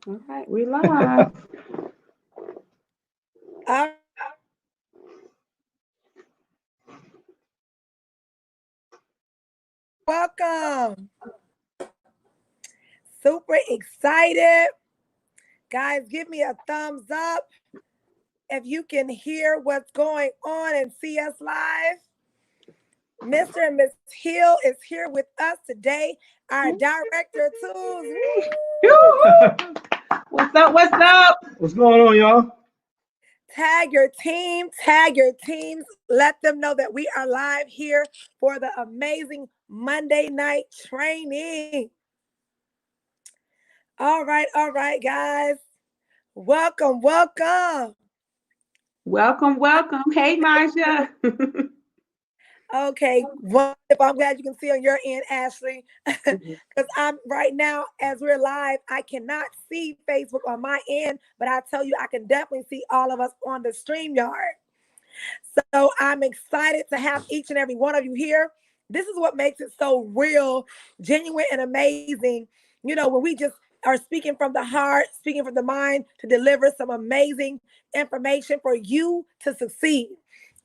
All right, we live. Uh, Welcome. Super excited. Guys, give me a thumbs up if you can hear what's going on and see us live. Mr. and Miss Hill is here with us today. Our director, too. What's up? What's up? What's going on, y'all? Tag your team, tag your teams. Let them know that we are live here for the amazing Monday night training. All right, guys. Welcome, welcome. Welcome, welcome. Hey, Maja. Okay, wonderful. I'm glad you can see on your end, Ashley. Because I'm right now, as we're live, I cannot see Facebook on my end, but I tell you, I can definitely see all of us on the StreamYard. So I'm excited to have each and every one of you here. This is what makes it so real, genuine, and amazing. You know, when we just are speaking from the heart, speaking from the mind to deliver some amazing information for you to succeed.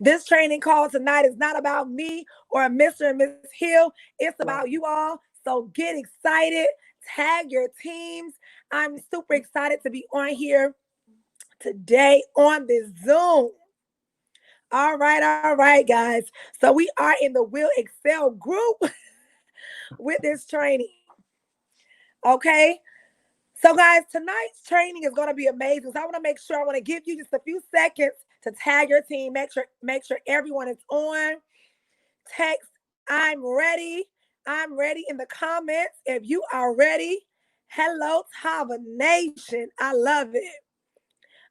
This training call tonight is not about me or Mr. and Miss Hill. It's about you all. So get excited, tag your teams. I'm super excited to be on here today on this Zoom. All right, guys. So we are in the Will Excel group with this training. Okay. So, guys, tonight's training is going to be amazing. So I want to make sure I want to give you just a few seconds to tag your team. Make sure everyone is on. Text I'm ready. I'm ready in the comments. If you are ready, hello, Tava Nation. I love it.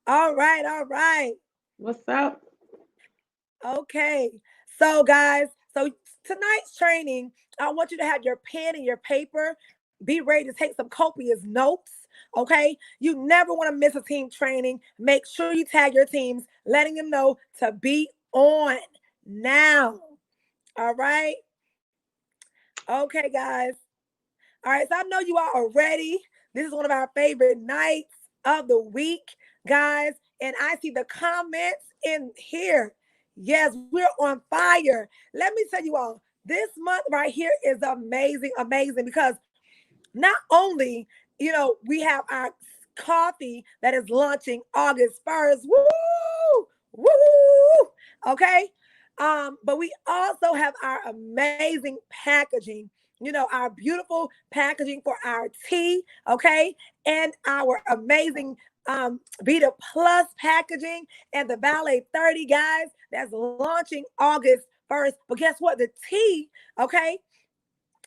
All right, all right. What's up? Okay. So, guys, so tonight's training, I want you to have your pen and your paper. Be ready to take some copious notes. Okay. You never want to miss a team training. Make sure you tag your teams, letting them know to be on now. All right. Okay, guys. All right. So I know you all are ready. This is one of our favorite nights of the week, guys. And I see the comments in here. Yes, we're on fire. Let me tell you all, this month right here is amazing, amazing because not only, we have our coffee that is launching August 1st. Woo! Woo! Okay. But we also have our amazing packaging, our beautiful packaging for our tea, okay, and our amazing Vita Plus packaging and the Valet 30, guys, that's launching August 1st. But guess what? The tea, okay,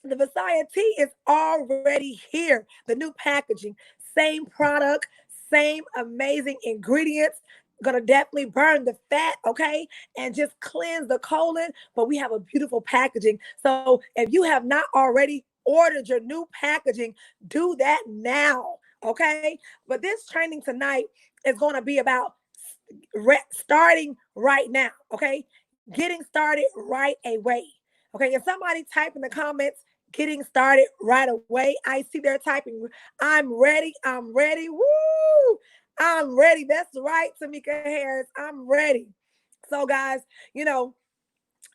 the Messiah tea is already here. The new packaging, same product, same amazing ingredients. Gonna definitely burn the fat, okay, and just cleanse the colon. But we have a beautiful packaging. So if you have not already ordered your new packaging, do that now, okay? But this training tonight is gonna be about starting right now, okay? Getting started right away. Okay, if somebody type in the comments, getting started right away. I see they're typing, I'm ready, I'm ready. Woo! I'm ready. That's right, Tamika Harris. I'm ready. So, guys, I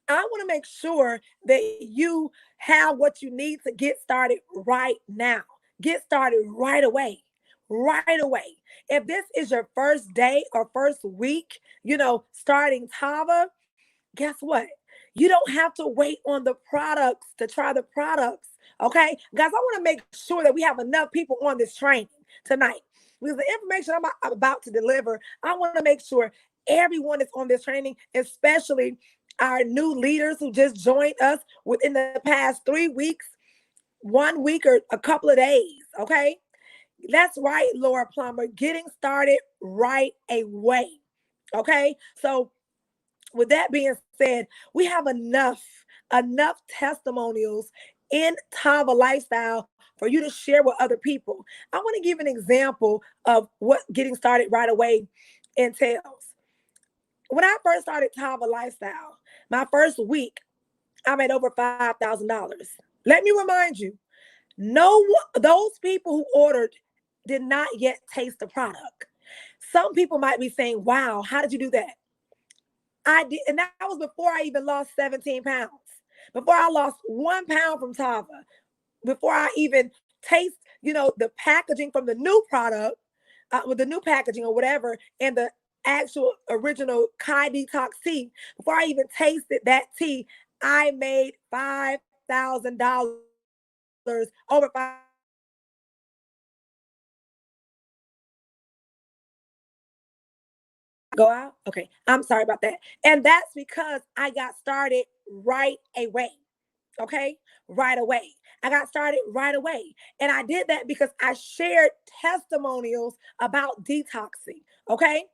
want to make sure that you have what you need to get started right now. Get started right away. Right away. If this is your first day or first week, starting Tava, guess what? You don't have to wait on the products to try the products. Okay, guys, I want to make sure that we have enough people on this training tonight because the information I'm about to deliver, I want to make sure everyone is on this training, especially our new leaders who just joined us within the past 3 weeks, 1 week, or a couple of days. Okay, that's right, Laura Plummer, getting started right away. Okay, so with that being said, we have enough testimonials in Tava Lifestyle for you to share with other people. I want to give an example of what getting started right away entails. When I first started Tava Lifestyle, my first week, I made over $5,000. Let me remind you, no, those people who ordered did not yet taste the product. Some people might be saying, wow, how did you do that? I did, and that was before I even lost 17 pounds. Before I lost 1 pound from Tava, before I even taste, the packaging from the new product, with the new packaging or whatever, and the actual original Kai Detox tea, before I even tasted that tea, I made $5,000, over five. Go out? Okay. I'm sorry about that. And that's because I got started right away. Okay. Right away. I got started right away. And I did that because I shared testimonials about detoxing. Okay.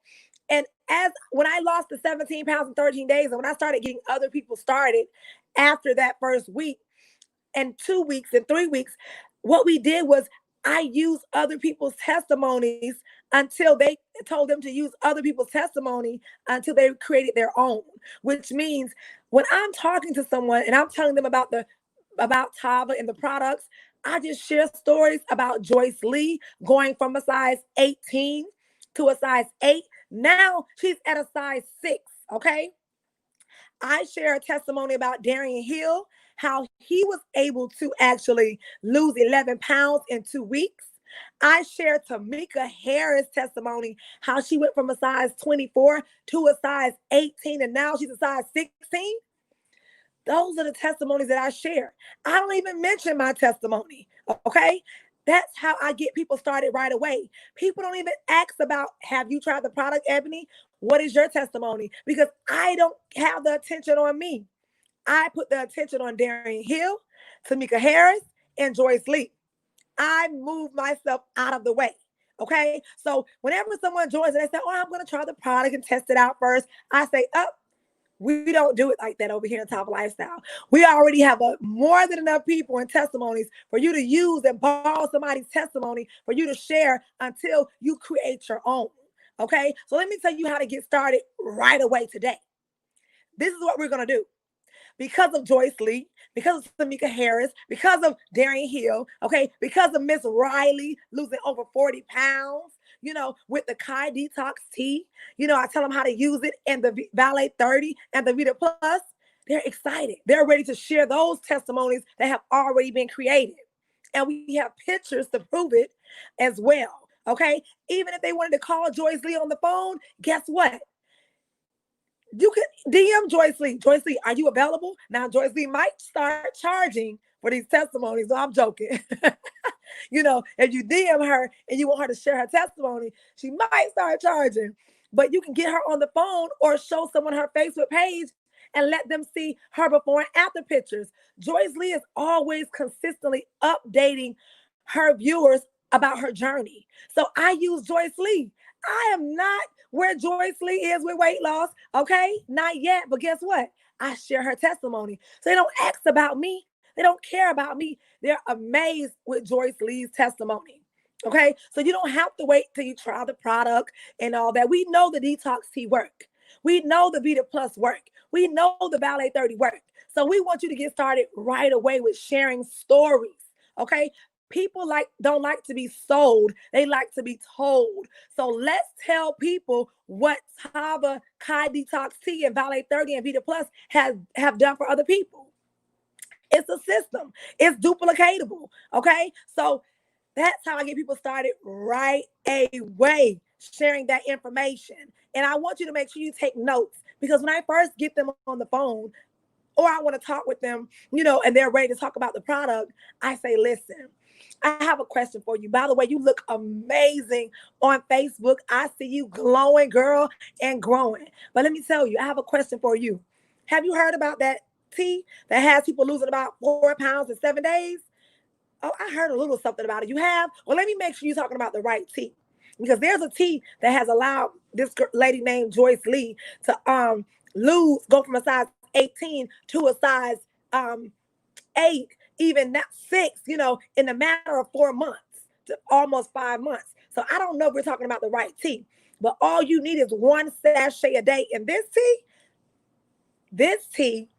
And as when I lost the 17 pounds in 13 days, and when I started getting other people started after that first week, and 2 weeks and 3 weeks, what we did was I used other people's testimonies until they told them to use other people's testimony until they created their own. Which means when I'm talking to someone and I'm telling them about Tava and the products, I just share stories about Joyce Lee going from a size 18 to a size 8. Now she's at a size 6. Okay. I share a testimony about Darian Hill, how he was able to actually lose 11 pounds in 2 weeks. I share Tamika Harris' testimony, how she went from a size 24 to a size 18, and now she's a size 16. Those are the testimonies that I share. I don't even mention my testimony, okay? That's how I get people started right away. People don't even ask about, have you tried the product, Ebony? What is your testimony? Because I don't have the attention on me. I put the attention on Darian Hill, Tamika Harris, and Joyce Lee. I move myself out of the way. Okay. So whenever someone joins and they say, oh, I'm going to try the product and test it out first, I say, we don't do it like that over here in Top Lifestyle. We already have more than enough people and testimonies for you to use and borrow somebody's testimony for you to share until you create your own. Okay. So let me tell you how to get started right away today. This is what we're going to do. Because of Joyce Lee, because of Tamika Harris, because of Darian Hill, okay, because of Miss Riley losing over 40 pounds, with the Kai Detox tea, I tell them how to use it, and the Valet 30 and the Vita Plus. They're excited. They're ready to share those testimonies that have already been created. And we have pictures to prove it as well, okay? Even if they wanted to call Joyce Lee on the phone, guess what? You can DM Joyce Lee. Joyce Lee, are you available? Now, Joyce Lee might start charging for these testimonies. So I'm joking. If you DM her and you want her to share her testimony, she might start charging. But you can get her on the phone or show someone her Facebook page and let them see her before and after pictures. Joyce Lee is always consistently updating her viewers about her journey. So I use Joyce Lee. I am not where Joyce Lee is with weight loss, okay? Not yet, but guess what? I share her testimony. So they don't ask about me. They don't care about me. They're amazed with Joyce Lee's testimony, okay? So you don't have to wait till you try the product and all that. We know the Detox Tea work. We know the Vita Plus work. We know the Valet 30 work. So we want you to get started right away with sharing stories, okay? People don't like to be sold. They like to be told. So let's tell people what Tava, Kai Detox Tea, and Valet 30 and Vita Plus have done for other people. It's a system. It's duplicatable. Okay. So that's how I get people started right away, sharing that information. And I want you to make sure you take notes, because when I first get them on the phone, or I want to talk with them, and they're ready to talk about the product, I say, listen, I have a question for you. By the way, you look amazing on Facebook. I see you glowing, girl, and growing. But let me tell you, I have a question for you. Have you heard about that tea that has people losing about 4 pounds in 7 days? Oh, I heard a little something about it. You have? Well, let me make sure you're talking about the right tea. Because there's a tea that has allowed this lady named Joyce Lee to go from a size 18 to a size 8, even not 6, in a matter of 4 months to almost 5 months. So I don't know if we're talking about the right tea, but all you need is 1 sachet a day. And this tea,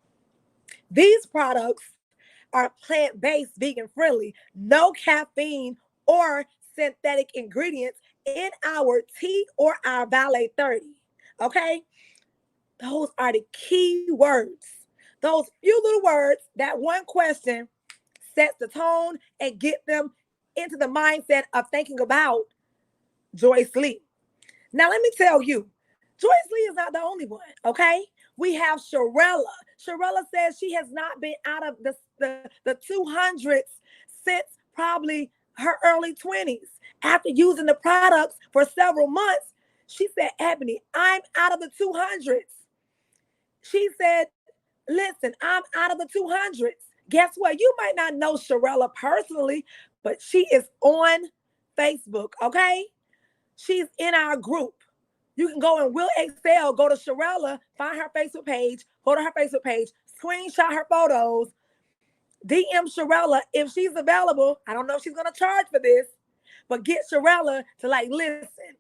these products are plant-based, vegan friendly, no caffeine or synthetic ingredients in our tea or our Valet 30. Okay? Those are the key words. Those few little words, that one question sets the tone and get them into the mindset of thinking about Joyce Lee. Now, let me tell you, Joyce Lee is not the only one, okay? We have Sharella. Sharella says she has not been out of the 200s since probably her early 20s. After using the products for several months, she said, Ebony, I'm out of the 200s. She said, listen, I'm out of the 200s. Guess what? You might not know Sharella personally, but she is on Facebook, okay? She's in our group. You can go in Will Excel, go to Sharella, find her Facebook page, go to her Facebook page, screenshot her photos, DM Sharella if she's available. I don't know if she's going to charge for this, but get Sharella to like, listen,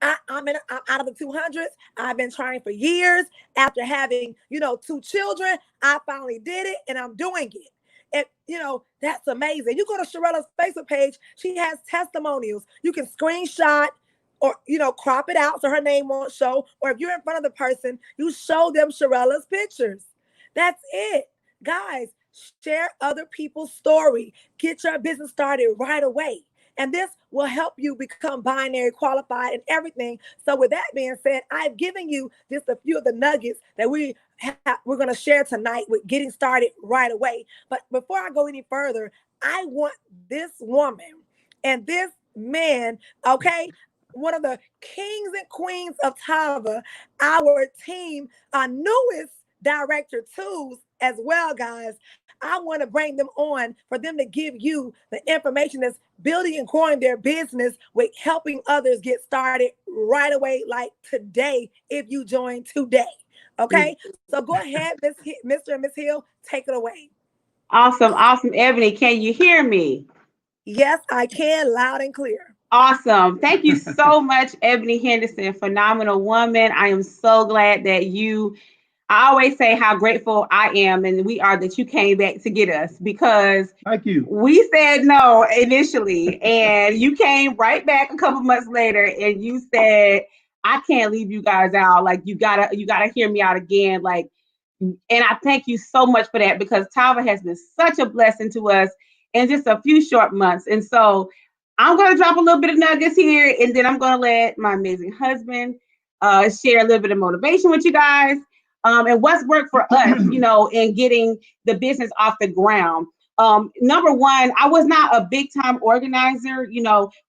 I'm out of the 200s. I've been trying for years. After having, 2 children, I finally did it and I'm doing it. And, that's amazing. You go to Sharella's Facebook page, she has testimonials. You can screenshot or, crop it out so her name won't show. Or if you're in front of the person, you show them Sharella's pictures. That's it. Guys, share other people's story. Get your business started right away. And this will help you become binary qualified and everything. So with that being said, I've given you just a few of the nuggets that we're going to share tonight with getting started right away. But before I go any further, I want this woman and this man, okay, one of the kings and queens of Tava, our team, our newest director tools as well, guys. I want to bring them on for them to give you the information that's building and growing their business with helping others get started right away, like today, if you join today. Okay, so go ahead, Mr. and Miss Hill, take it away. Awesome, Ebony. Can you hear me? Yes, I can, loud and clear. Awesome. Thank you so much, Ebony Henderson. Phenomenal woman. I am so glad that I always say how grateful I am and we are that you came back to get us, because thank you. We said no initially and you came right back a couple months later and you said, I can't leave you guys out. Like you gotta hear me out again. Like, and I thank you so much for that, because Tava has been such a blessing to us in just a few short months. And so I'm going to drop a little bit of nuggets here, and then I'm going to let my amazing husband share a little bit of motivation with you guys. And what's worked for us, in getting the business off the ground. Number one, I was not a big time organizer.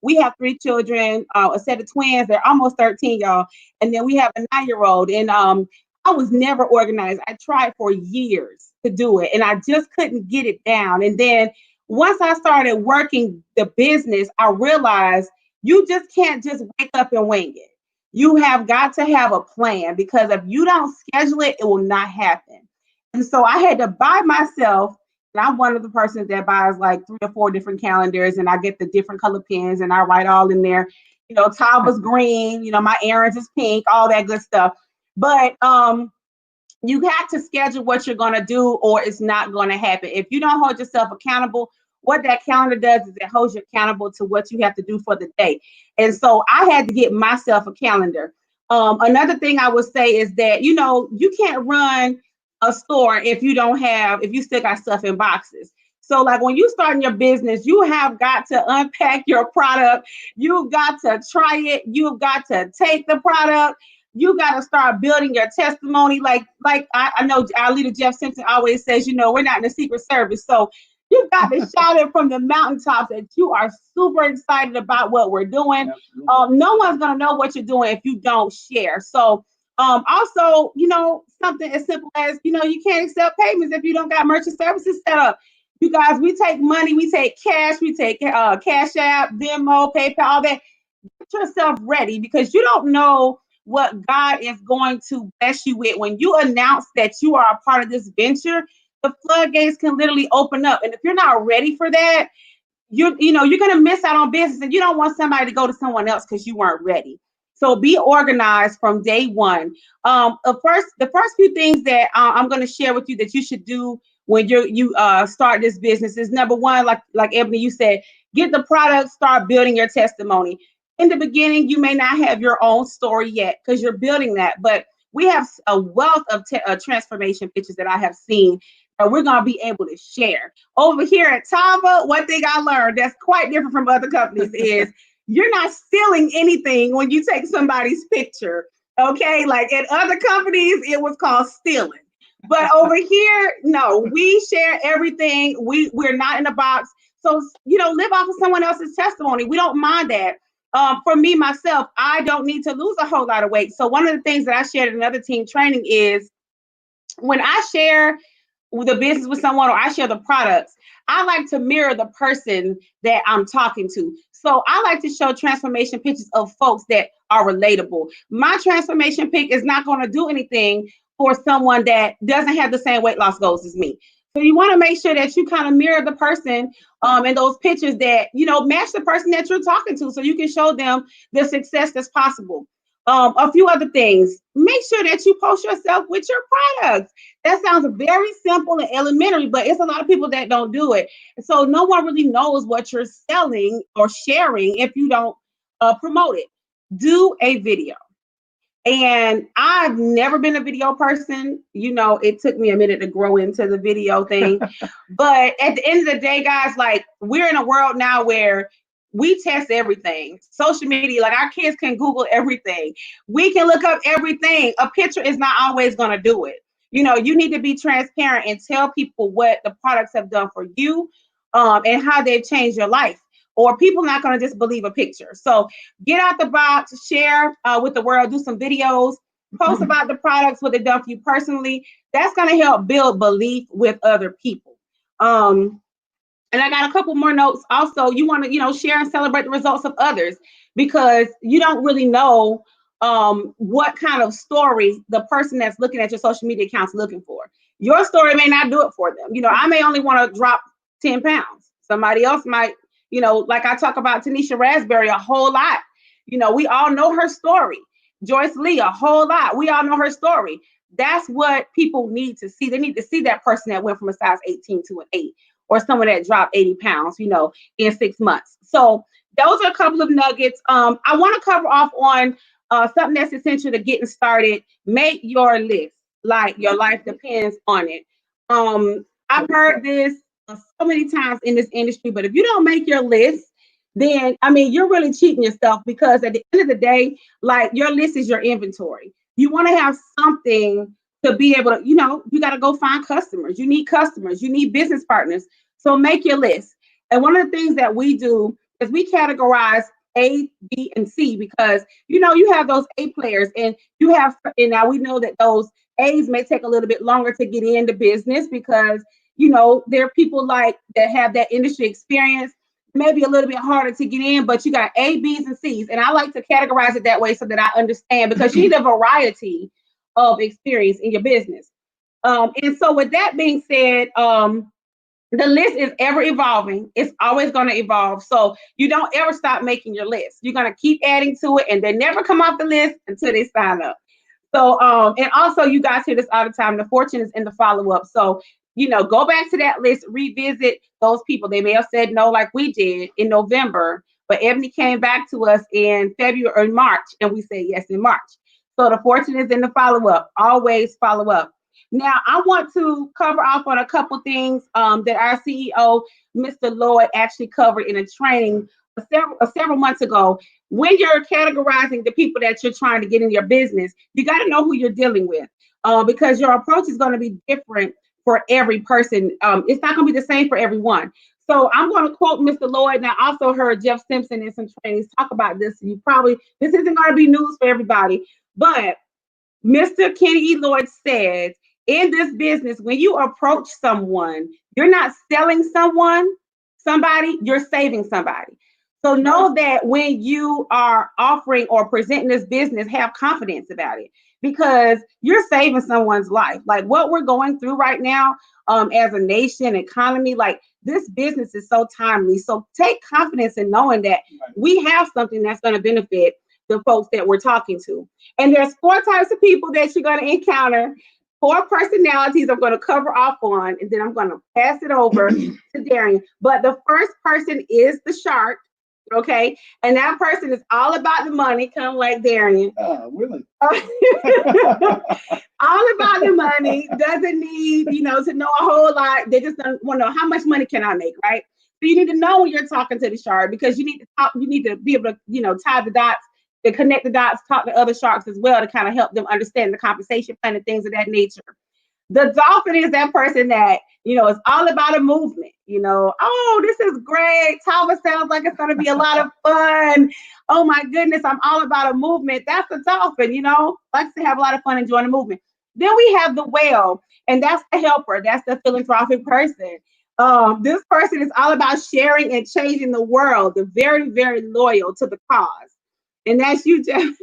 We have 3 children, a set of twins. They're almost 13, y'all. And then we have a 9-year-old. And I was never organized. I tried for years to do it and I just couldn't get it down. And then once I started working the business, I realized you just can't just wake up and wing it. You have got to have a plan, because if you don't schedule it, it will not happen. And so I had to buy myself, and I'm one of the persons that buys like 3 or 4 different calendars, and I get the different color pens and I write all in there. Tava's green, my errands is pink, all that good stuff. But you have to schedule what you're going to do or it's not going to happen. If you don't hold yourself accountable, what that calendar does is it holds you accountable to what you have to do for the day. And so I had to get myself a calendar. Another thing I would say is that, you can't run a store if you still got stuff in boxes. So like when you start in your business, you have got to unpack your product. You've got to try it. You've got to take the product. You got to start building your testimony. Like I know our leader, Jeff Simpson, always says, we're not in the Secret Service. So you've got to shout it from the mountaintops that you are super excited about what we're doing. No one's going to know what you're doing if you don't share. So also, something as simple as, you can't accept payments if you don't got merchant services set up. You guys, we take money, we take cash, we take Cash App, Venmo, PayPal, all that. Get yourself ready, because you don't know what God is going to bless you with. When you announce that you are a part of this venture, the floodgates can literally open up. And if you're not ready for that, you're going to miss out on business, and you don't want somebody to go to someone else because you weren't ready. So be organized from day one. The first few things that I'm going to share with you that you should do when you start this business is, number one, like Ebony, you said, get the product, start building your testimony. In the beginning, you may not have your own story yet because you're building that, but we have a wealth of transformation pictures that I have seen that we're going to be able to share. Over here at Tava, one thing I learned that's quite different from other companies is you're not stealing anything when you take somebody's picture. Okay, like at other companies, it was called stealing. But over here, no, we share everything. We're not in a box. So, live off of someone else's testimony. We don't mind that. For me, myself, I don't need to lose a whole lot of weight. So one of the things that I shared in another team training is when I share the business with someone or I share the products, I like to mirror the person that I'm talking to. So I like to show transformation pictures of folks that are relatable. My transformation pic is not going to do anything for someone that doesn't have the same weight loss goals as me. So you want to make sure that you kind of mirror the person in those pictures that, match the person that you're talking to so you can show them the success that's possible. A few other things. Make sure that you post yourself with your products. That sounds very simple and elementary, but it's a lot of people that don't do it. So no one really knows what you're selling or sharing if you don't promote it. Do a video. And I've never been a video person. It took me a minute to grow into the video thing. But at the end of the day, guys, like we're in a world now where we test everything. Social media, like our kids can Google everything. We can look up everything. A picture is not always going to do it. You need to be transparent and tell people what the products have done for you and how they've changed your life. Or people not going to just believe a picture. So get out the box, share with the world, do some videos, post about the products, what they've done for you personally. That's going to help build belief with other people. And I got a couple more notes. Also, you want to, share and celebrate the results of others because you don't really know what kind of story the person that's looking at your social media account's looking for. Your story may not do it for them. I may only want to drop 10 pounds. Somebody else might, like I talk about Tanisha Raspberry a whole lot. We all know her story. Joyce Lee, a whole lot. We all know her story. That's what people need to see. They need to see that person that went from a size 18 to an 8. Or someone that dropped 80 pounds, in 6 months. So those are a couple of nuggets. I want to cover off on something that's essential to getting started. Make your list. Like your life depends on it. I've heard this so many times in this industry, but if you don't make your list, then, you're really cheating yourself because at the end of the day, like your list is your inventory. You want to have something to be able to, you got to go find customers. You need customers. You need business partners. So make your list. And one of the things that we do is we categorize A, B, and C because, you have those A players and now we know that those A's may take a little bit longer to get into business because, there are people like that have that industry experience, maybe a little bit harder to get in, but you got A, B's, and C's. And I like to categorize it that way so that I understand because you need a variety of experience in your business. And so with that being said, the list is ever evolving. It's always going to evolve. So you don't ever stop making your list. You're going to keep adding to it and they never come off the list until they sign up. So, and also you guys hear this all the time. The fortune is in the follow-up. So, go back to that list, revisit those people. They may have said no, like we did in November, but Ebony came back to us in February or March and we said yes in March. So the fortune is in the follow-up. Always follow up. Now, I want to cover off on a couple things that our CEO, Mr. Lloyd, actually covered in a training several months ago. When you're categorizing the people that you're trying to get in your business, you got to know who you're dealing with because your approach is going to be different for every person. It's not going to be the same for everyone. So I'm going to quote Mr. Lloyd. And I also heard Jeff Simpson in some trainings talk about this. This isn't going to be news for everybody, but Mr. Kenny E. Lloyd said, in this business, when you approach someone, you're not selling somebody, you're saving somebody. So know that when you are offering or presenting this business, have confidence about it because you're saving someone's life. Like what we're going through right now as a nation, economy, like this business is so timely. So take confidence in knowing that we have something that's going to benefit the folks that we're talking to. And there's 4 types of people that you're going to encounter. 4 personalities I'm going to cover off on, and then I'm going to pass it over to Darian. But the first person is the shark. Okay. And that person is all about the money, kind of like Darian. Really? All about the money, doesn't need, to know a whole lot. They just don't want to know how much money can I make, right? So you need to know when you're talking to the shark, because you need to talk, you need to be able to, tie the dots, to connect the dots, talk to other sharks as well, to kind of help them understand the compensation plan and things of that nature. The dolphin is that person that, it's all about a movement. Oh, this is great. Tava sounds like it's going to be a lot of fun. Oh my goodness, I'm all about a movement. That's the dolphin, likes to have a lot of fun enjoying the movement. Then we have the whale, and that's the helper. That's the philanthropic person. This person is all about sharing and changing the world. They're very, very loyal to the cause. And that's you, Jeff.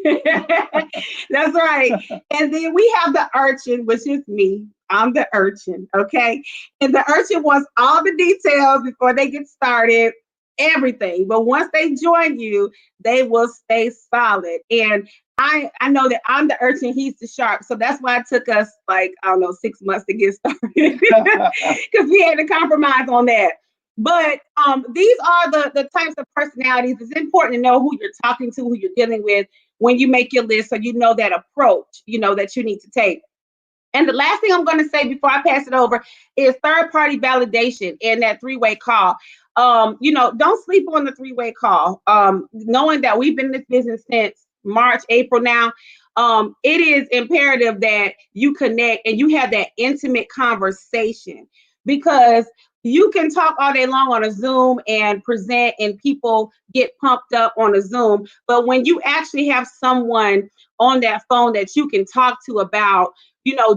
That's right. And then we have the urchin, which is me. I'm the urchin, okay? And the urchin wants all the details before they get started, everything. But once they join you, they will stay solid. And I know that I'm the urchin, he's the shark. So that's why it took us 6 months to get started, because we had to compromise on that. But these are the types of personalities. It's important to know who you're talking to, who you're dealing with when you make your list, so you know that approach, that you need to take. And the last thing I'm going to say before I pass it over is third-party validation and that 3-way call. Don't sleep on the 3-way call. Knowing that we've been in this business since March, April now, it is imperative that you connect and you have that intimate conversation, because you can talk all day long on a Zoom and present, and people get pumped up on a Zoom. But when you actually have someone on that phone that you can talk to about,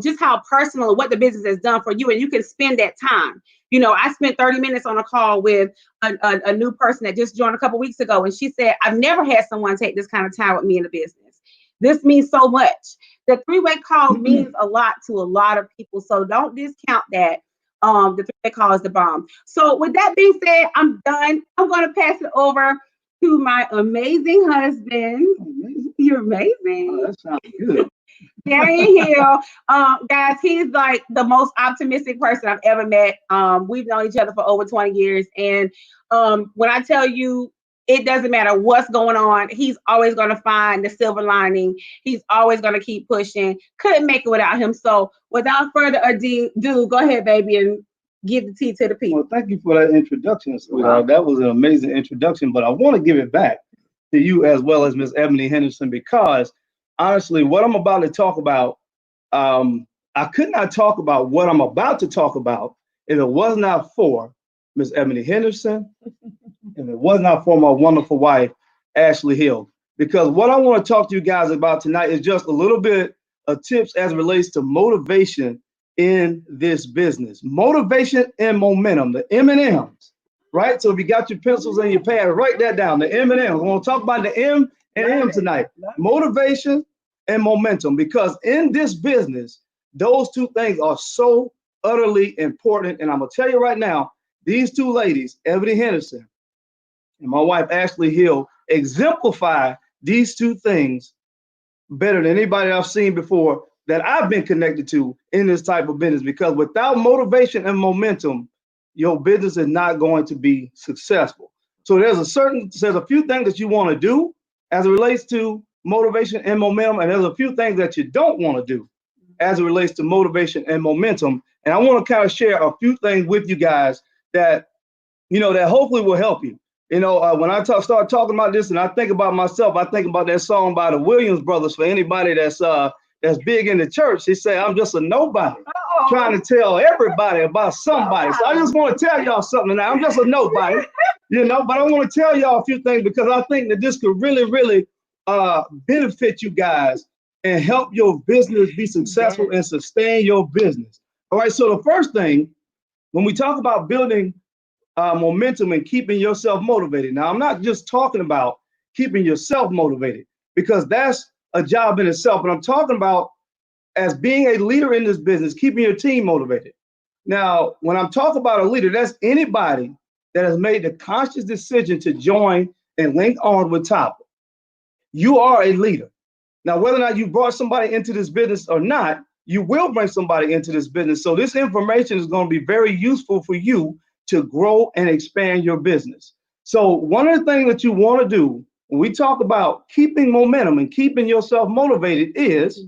just how personal, what the business has done for you, and you can spend that time. I spent 30 minutes on a call with a new person that just joined a couple weeks ago, and she said, I've never had someone take this kind of time with me in the business. This means so much. The 3-way call means a lot to a lot of people, so don't discount that. The 3-way call is the bomb. So with that being said, I'm done. I'm going to pass it over to my amazing husband. You're amazing. Oh, that sounds good. Darian Hill, guys, he's like the most optimistic person I've ever met. We've known each other for over 20 years. And when I tell you, it doesn't matter what's going on, he's always going to find the silver lining. He's always going to keep pushing. Couldn't make it without him. So without further ado, go ahead, baby, and give the tea to the people. Well, thank you for that introduction, sweetheart. That was an amazing introduction, but I want to give it back to you as well as Miss Ebony Henderson, because honestly, what I'm about to talk about, I could not talk about what I'm about to talk about if it was not for Miss Ebony Henderson, if it was not for my wonderful wife, Ashley Hill. Because what I want to talk to you guys about tonight is just a little bit of tips as it relates to motivation in this business. Motivation and momentum, the M&Ms, right? So if you got your pencils and your pad, write that down, the M&Ms. We're going to talk about the M and M tonight. Motivation and momentum, because in this business, those two things are so utterly important. And I'm going to tell you right now, these two ladies, Ebony Henderson and my wife, Ashley Hill, exemplify these two things better than anybody I've seen before that I've been connected to in this type of business. Because without motivation and momentum, your business is not going to be successful. So there's a few things that you want to do as it relates to motivation and momentum, and there's a few things that you don't want to do as it relates to motivation and momentum. And I want to kind of share a few things with you guys that, that hopefully will help you. When I start talking about this and I think about myself, I think about that song by the Williams Brothers. For anybody that's big in the church, they say, I'm just a nobody trying to tell everybody about somebody. So I just want to tell y'all something now. I'm just a nobody, but I want to tell y'all a few things, because I think that this could really, really benefit you guys and help your business be successful and sustain your business. All right. So the first thing, when we talk about building momentum and keeping yourself motivated. Now, I'm not just talking about keeping yourself motivated, because that's a job in itself. But I'm talking about as being a leader in this business, keeping your team motivated. Now, when I'm talking about a leader, that's anybody that has made the conscious decision to join and link on with Tava. You are a leader. Now, whether or not you brought somebody into this business or not, you will bring somebody into this business. So this information is going to be very useful for you to grow and expand your business. So one of the things that you want to do when we talk about keeping momentum and keeping yourself motivated is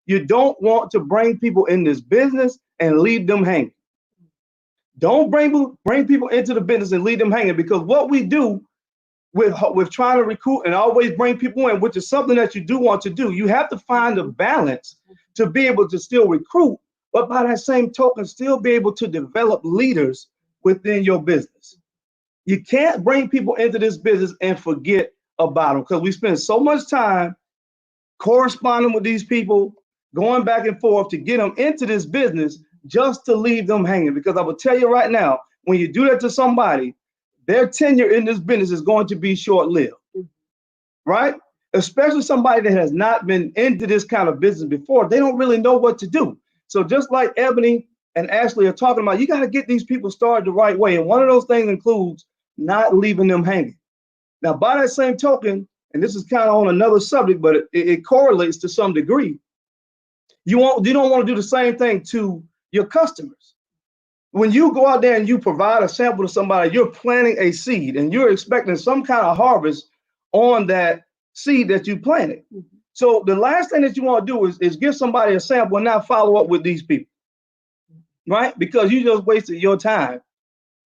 you don't want to bring people in this business and leave them hanging. Don't bring people into the business and leave them hanging, because what we do with trying to recruit and always bring people in, which is something that you do want to do, you have to find a balance to be able to still recruit, but by that same token, still be able to develop leaders within your business. You can't bring people into this business and forget about them, because we spend so much time corresponding with these people, going back and forth to get them into this business just to leave them hanging. Because I will tell you right now, when you do that to somebody, their tenure in this business is going to be short-lived, right? Especially somebody that has not been into this kind of business before. They don't really know what to do. So just like Ebony and Ashley are talking about, you got to get these people started the right way. And one of those things includes not leaving them hanging. Now, by that same token, and this is kind of on another subject, but it correlates to some degree, you don't want to do the same thing to your customers. When you go out there and you provide a sample to somebody, you're planting a seed and you're expecting some kind of harvest on that seed that you planted. So the last thing that you want to do is give somebody a sample and not follow up with these people, right? Because you just wasted your time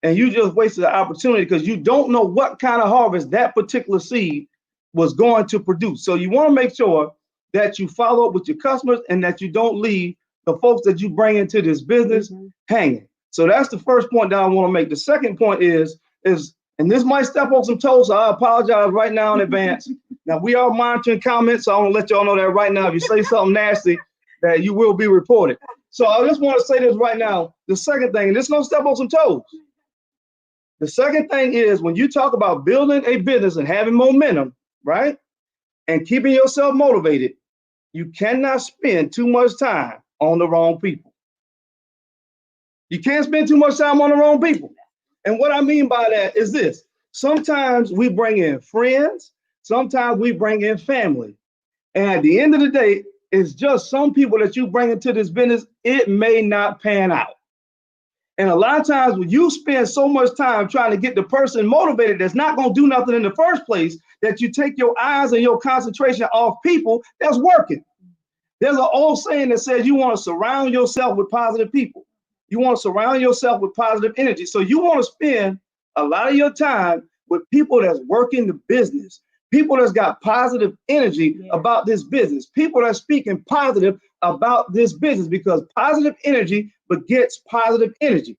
and you just wasted the opportunity, because you don't know what kind of harvest that particular seed was going to produce. So you want to make sure that you follow up with your customers and that you don't leave the folks that you bring into this business hanging. So that's the first point that I want to make. The second point is, and this might step on some toes, so I apologize right now in advance. Now, we are monitoring comments, so I want to let y'all know that right now. If you say something nasty, that you will be reported. So I just want to say this right now. The second thing, and this is going to step on some toes. The second thing is, when you talk about building a business and having momentum, right, and keeping yourself motivated, you cannot spend too much time on the wrong people. You can't spend too much time on the wrong people. And what I mean by that is this. Sometimes we bring in friends. Sometimes we bring in family. And at the end of the day, it's just some people that you bring into this business, it may not pan out. And a lot of times when you spend so much time trying to get the person motivated that's not going to do nothing in the first place, that you take your eyes and your concentration off people that's working. There's an old saying that says you want to surround yourself with positive people. You want to surround yourself with positive energy. So you want to spend a lot of your time with people that's working the business, people that's got positive energy about this business, people that's speaking positive about this business, because positive energy begets positive energy.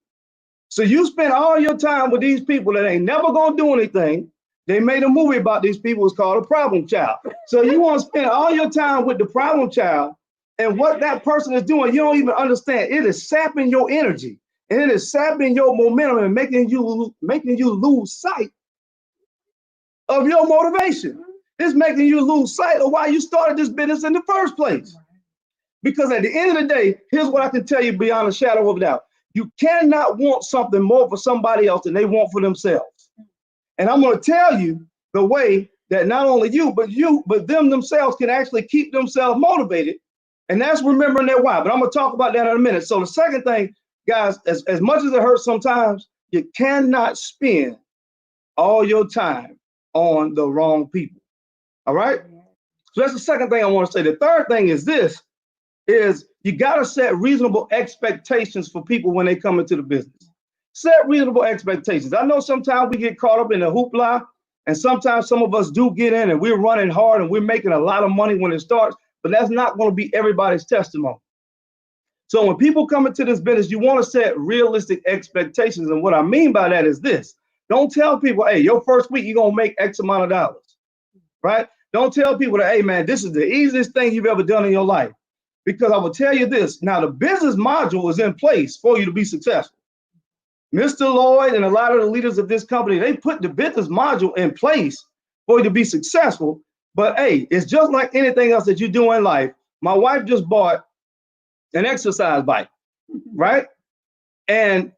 So you spend all your time with these people that ain't never going to do anything. They made a movie about these people. It's called A Problem Child. So you want to spend all your time with the problem child, and what that person is doing, you don't even understand. It is sapping your energy, and it is sapping your momentum and making you lose sight of your motivation. It's making you lose sight of why you started this business in the first place. Because at the end of the day, here's what I can tell you beyond a shadow of a doubt. You cannot want something more for somebody else than they want for themselves. And I'm going to tell you the way that not only but them themselves can actually keep themselves motivated. And that's remembering their why. But I'm going to talk about that in a minute. So the second thing, guys, as much as it hurts sometimes, you cannot spend all your time on the wrong people. All right? So that's the second thing I want to say. The third thing is this, is you got to set reasonable expectations for people when they come into the business. Set reasonable expectations. I know sometimes we get caught up in the hoopla, and sometimes some of us do get in and we're running hard and we're making a lot of money when it starts, but that's not going to be everybody's testimony. So when people come into this business, you want to set realistic expectations. And what I mean by that is this. Don't tell people, hey, your first week, you're going to make X amount of dollars, right? Don't tell people that, hey, man, this is the easiest thing you've ever done in your life. Because I will tell you this. Now, the business module is in place for you to be successful. Mr. Lloyd and a lot of the leaders of this company, they put the business module in place for you to be successful. But hey, it's just like anything else that you do in life. My wife just bought an exercise bike, right? And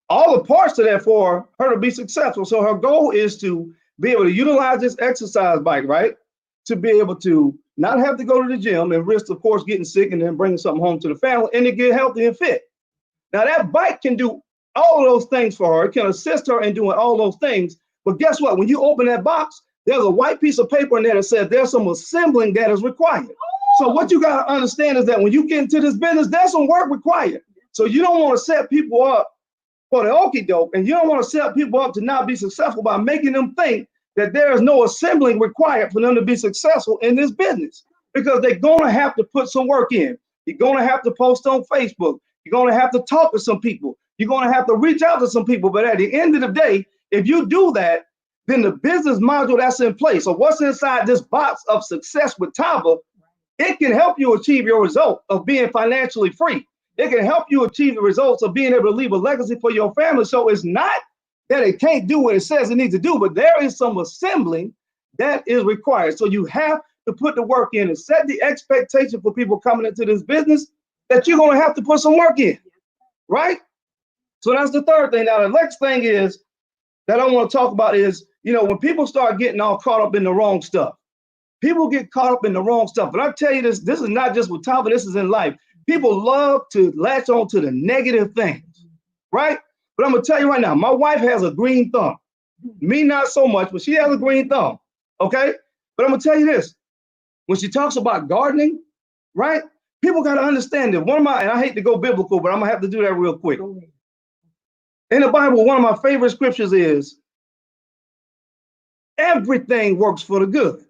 all the parts of that for her to be successful. So her goal is to be able to utilize this exercise bike, right? To be able to not have to go to the gym and risk, of course, getting sick and then bringing something home to the family, and to get healthy and fit. Now that bike can do all of those things for her. It can assist her in doing all those things. But guess what? When you open that box, there's a white piece of paper in there that says there's some assembling that is required. So what you got to understand is that when you get into this business, there's some work required. So you don't want to set people up for the okie doke, and you don't want to set people up to not be successful by making them think that there is no assembling required for them to be successful in this business, because they're going to have to put some work in. You're going to have to post on Facebook. You're going to have to talk to some people. You're going to have to reach out to some people. But at the end of the day, if you do that, then the business module that's in place, or what's inside this box of success with Tava, it can help you achieve your result of being financially free. It can help you achieve the results of being able to leave a legacy for your family. So it's not that it can't do what it says it needs to do, but there is some assembling that is required. So you have to put the work in and set the expectation for people coming into this business that you're going to have to put some work in, right? So that's the third thing. Now, the next thing is that I want to talk about is, when people start getting all caught up in the wrong stuff, people get caught up in the wrong stuff. But I tell you this is not just with Tava, this is in life. People love to latch on to the negative things, right? But I'm going to tell you right now, my wife has a green thumb. Me, not so much, but she has a green thumb, okay? But I'm going to tell you this. When she talks about gardening, right? People got to understand that and I hate to go biblical, but I'm going to have to do that real quick. In the Bible, one of my favorite scriptures is, everything works for the good.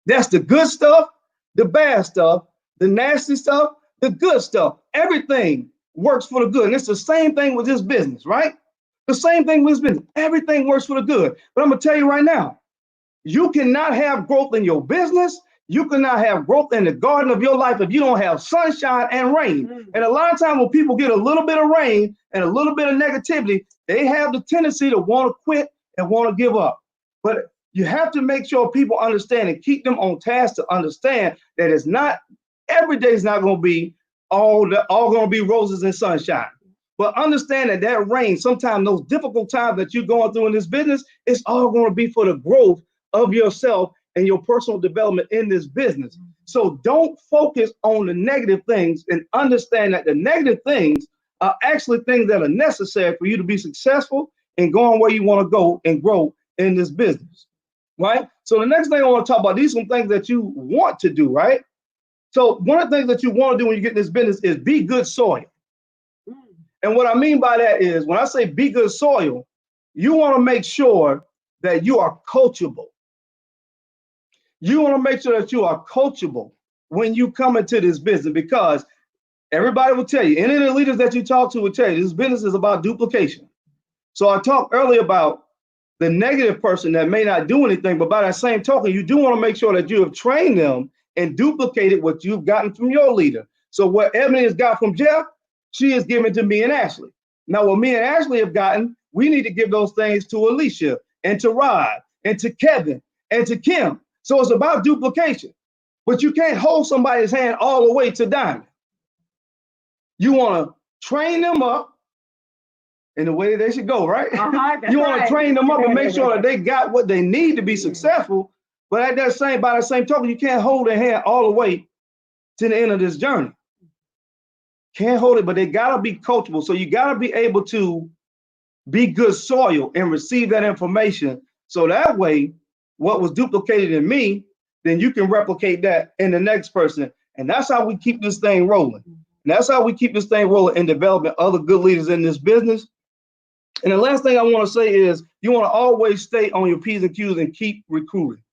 That's the good stuff, the bad stuff, the nasty stuff, the good stuff. Everything works for the good. And it's the same thing with this business, right? The same thing with this business. Everything works for the good. But I'm going to tell you right now, you cannot have growth in your business. You cannot have growth in the garden of your life if you don't have sunshine and rain. And a lot of times when people get a little bit of rain and a little bit of negativity, they have the tendency to want to quit and want to give up. But you have to make sure people understand and keep them on task to understand that it's not, every day is not going to be all going to be roses and sunshine. But understand that rain, sometimes those difficult times that you're going through in this business, it's all going to be for the growth of yourself and your personal development in this business. So don't focus on the negative things, and understand that the negative things are actually things that are necessary for you to be successful and going where you want to go and grow in this business, right? So the next thing I want to talk about, these are some things that you want to do, right? So one of the things that you want to do when you get in this business is be good soil. And what I mean by that is, when I say be good soil, you want to make sure that you are coachable. You want to make sure that you are coachable when you come into this business, because everybody will tell you, any of the leaders that you talk to will tell you, this business is about duplication. So I talked earlier about the negative person that may not do anything, but by that same token, you do want to make sure that you have trained them and duplicated what you've gotten from your leader. So what Ebony has got from Jeff, she is giving to me and Ashley. Now, what me and Ashley have gotten, we need to give those things to Alicia and to Rod and to Kevin and to Kim. So it's about duplication, but you can't hold somebody's hand all the way to diamond. You want to train them up in the way they should go, right? You want to train them up and make sure that they got what they need to be successful. But by that same token, you can't hold their hand all the way to the end of this journey. Can't hold it, but they got to be coachable. So you got to be able to be good soil and receive that information. So that way, what was duplicated in me, then you can replicate that in the next person. And that's how we keep this thing rolling. And that's how we keep this thing rolling and developing other good leaders in this business. And the last thing I want to say is, you want to always stay on your P's and Q's and keep recruiting,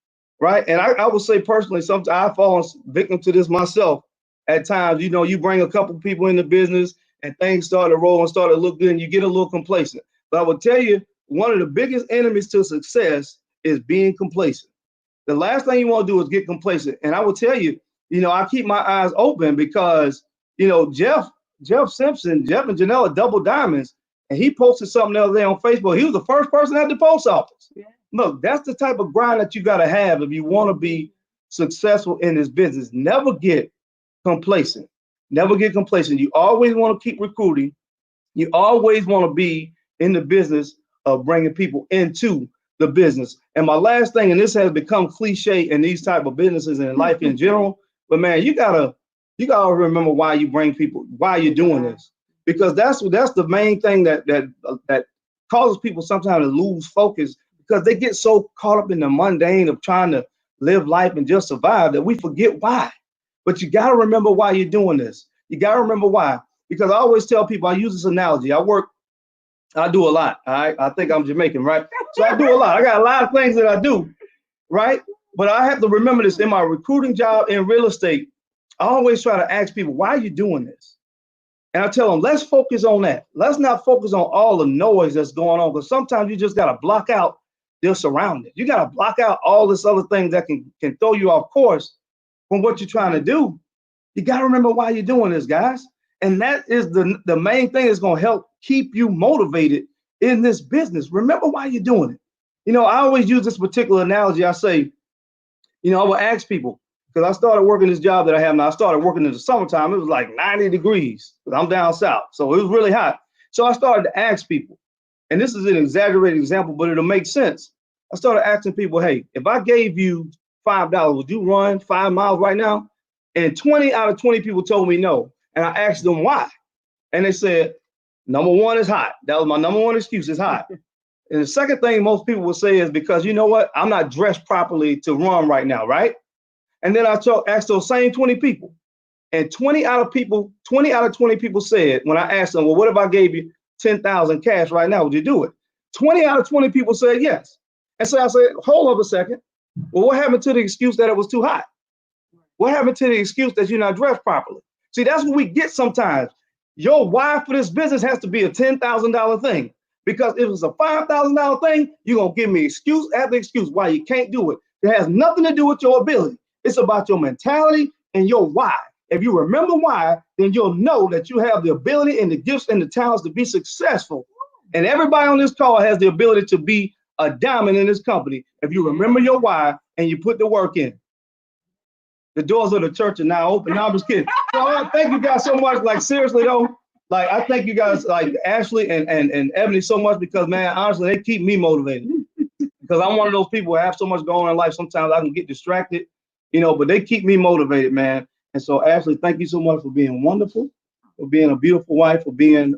right? And I would say personally, sometimes I fall victim to this myself at times. You bring a couple people in the business and things start to roll and start to look good and you get a little complacent. But I would tell you, one of the biggest enemies to success is being complacent. The last thing you want to do is get complacent. And I will tell you, I keep my eyes open because, Jeff Simpson, Jeff and Janelle are double diamonds, and he posted something the other day on Facebook. He was the first person at the post office. Yeah. Look, that's the type of grind that you got to have if you want to be successful in this business. Never get complacent. Never get complacent. You always want to keep recruiting. You always want to be in the business of bringing people into the business. And my last thing, and this has become cliche in these type of businesses and in life in general, but man, you gotta remember why you bring people, why you're doing this, because that's the main thing that causes people sometimes to lose focus, because they get so caught up in the mundane of trying to live life and just survive that we forget why. But you got to remember why you're doing this. You got to remember why, because I always tell people, I use this analogy. I do a lot. All right. I think I'm Jamaican, right? So I do a lot. I got a lot of things that I do, right? But I have to remember this in my recruiting job in real estate. I always try to ask people, why are you doing this? And I tell them, let's focus on that. Let's not focus on all the noise that's going on, because sometimes you just got to block out their surroundings. You got to block out all this other things that can throw you off course from what you're trying to do. You got to remember why you're doing this, guys. And that is the main thing that's going to help keep you motivated in this business. Remember why you're doing it. You know, I always use this particular analogy. I say, you know, I will ask people, because I started working this job that I have now. I started working in the summertime. It was like 90 degrees, because I'm down south. So it was really hot. So I started to ask people, and this is an exaggerated example, but it'll make sense. I started asking people, hey, if I gave you $5, would you run 5 miles right now? And 20 out of 20 people told me no. And I asked them why. And they said, number one is hot. That was my number one excuse, is hot. And the second thing most people will say is because, you know what, I'm not dressed properly to run right now, right? And then I asked those same 20 people. And 20 out of 20 people said, when I asked them, well, what if I gave you 10,000 cash right now? Would you do it? 20 out of 20 people said yes. And so I said, hold up a second. Well, what happened to the excuse that it was too hot? What happened to the excuse that you're not dressed properly? See, that's what we get sometimes. Your why for this business has to be a $10,000 thing. Because if it's a $5,000 thing, you're going to give me excuse after excuse why you can't do it. It has nothing to do with your ability. It's about your mentality and your why. If you remember why, then you'll know that you have the ability and the gifts and the talents to be successful. And everybody on this call has the ability to be a diamond in this company if you remember your why and you put the work in. The doors of the church are now open. No, I'm just kidding. So I thank you guys so much. Like, seriously though, like, I thank you guys, like Ashley and Ebony, so much, because man, honestly, they keep me motivated. Because I'm one of those people who have so much going on in life. Sometimes I can get distracted, you know, but they keep me motivated, man. And so, Ashley, thank you so much for being wonderful, for being a beautiful wife, for being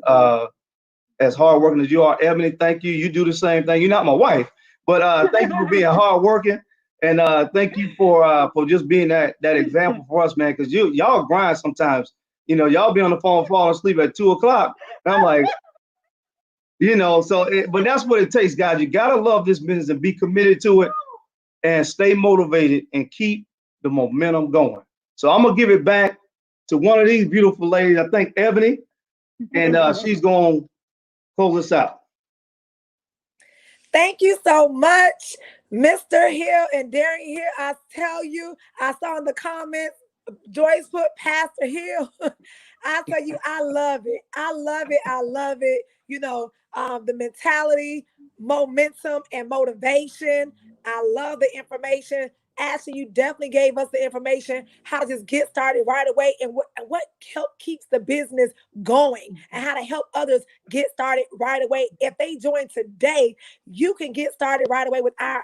as hardworking as you are. Ebony, thank you. You do the same thing. You're not my wife, but thank you for being hardworking. And thank you for just being that example for us, man, because y'all grind sometimes. You know, y'all be on the phone falling asleep at 2 o'clock. And I'm like, you know, but that's what it takes, guys. You got to love this business and be committed to it and stay motivated and keep the momentum going. So I'm going to give it back to one of these beautiful ladies, I think Ebony, and she's going to close us out. Thank you so much, Mr. Hill and Darren Hill. I tell you, I saw in the comments, Joyce put Pastor Hill. I tell you, I love it. I love it. I love it. You know, the mentality, momentum, and motivation. I love the information. Ashley, you definitely gave us the information how to just get started right away and what keeps the business going and how to help others get started right away. If they join today, you can get started right away with our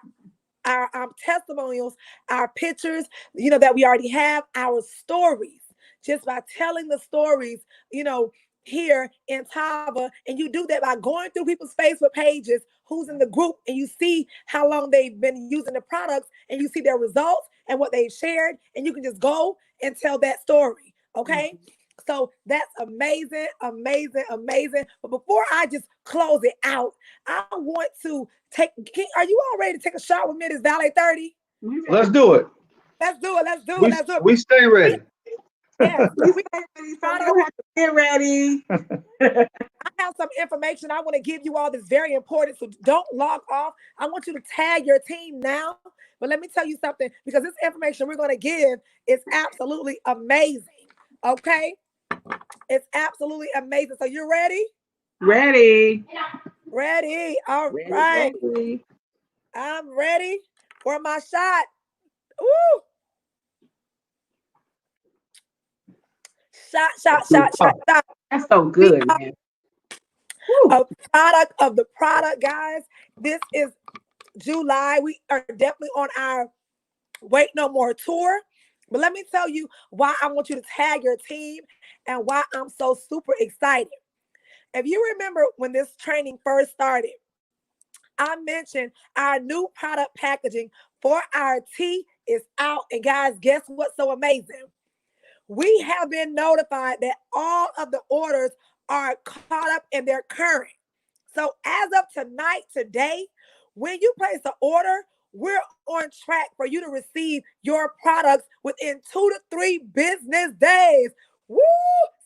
testimonials, our pictures, you know, that we already have, our stories, just by telling the stories, you know, here in Tava. And you do that by going through people's Facebook pages, who's in the group, and you see how long they've been using the products, and you see their results and what they've shared, and you can just go and tell that story. Okay. So that's amazing, amazing, amazing. But before I just close it out, I want to are you all ready to take a shot with me at this Valet 30? Let's do it. Let's do it. Let's do it. Let's do it. We stay ready. Yes. We stay ready, so you don't have to get ready. I have some information I want to give you all that's very important. So don't log off. I want you to tag your team now. But let me tell you something, because this information we're going to give is absolutely amazing. Okay? It's absolutely amazing. So you ready? Ready. Ready. All Ready, right. ready. I'm ready for my shot. Woo! Shot. That's so good, man. A product of the product, guys. This is July, we are definitely on our Wait No More tour. But let me tell you why I want you to tag your team and why I'm so super excited. If you remember when this training first started, I mentioned our new product packaging for our tea is out. And guys, guess what's so amazing? We have been notified that all of the orders are caught up and they're current. So as of tonight, today, when you place an order, we're on track for you to receive your products within 2 to 3 business days. Woo!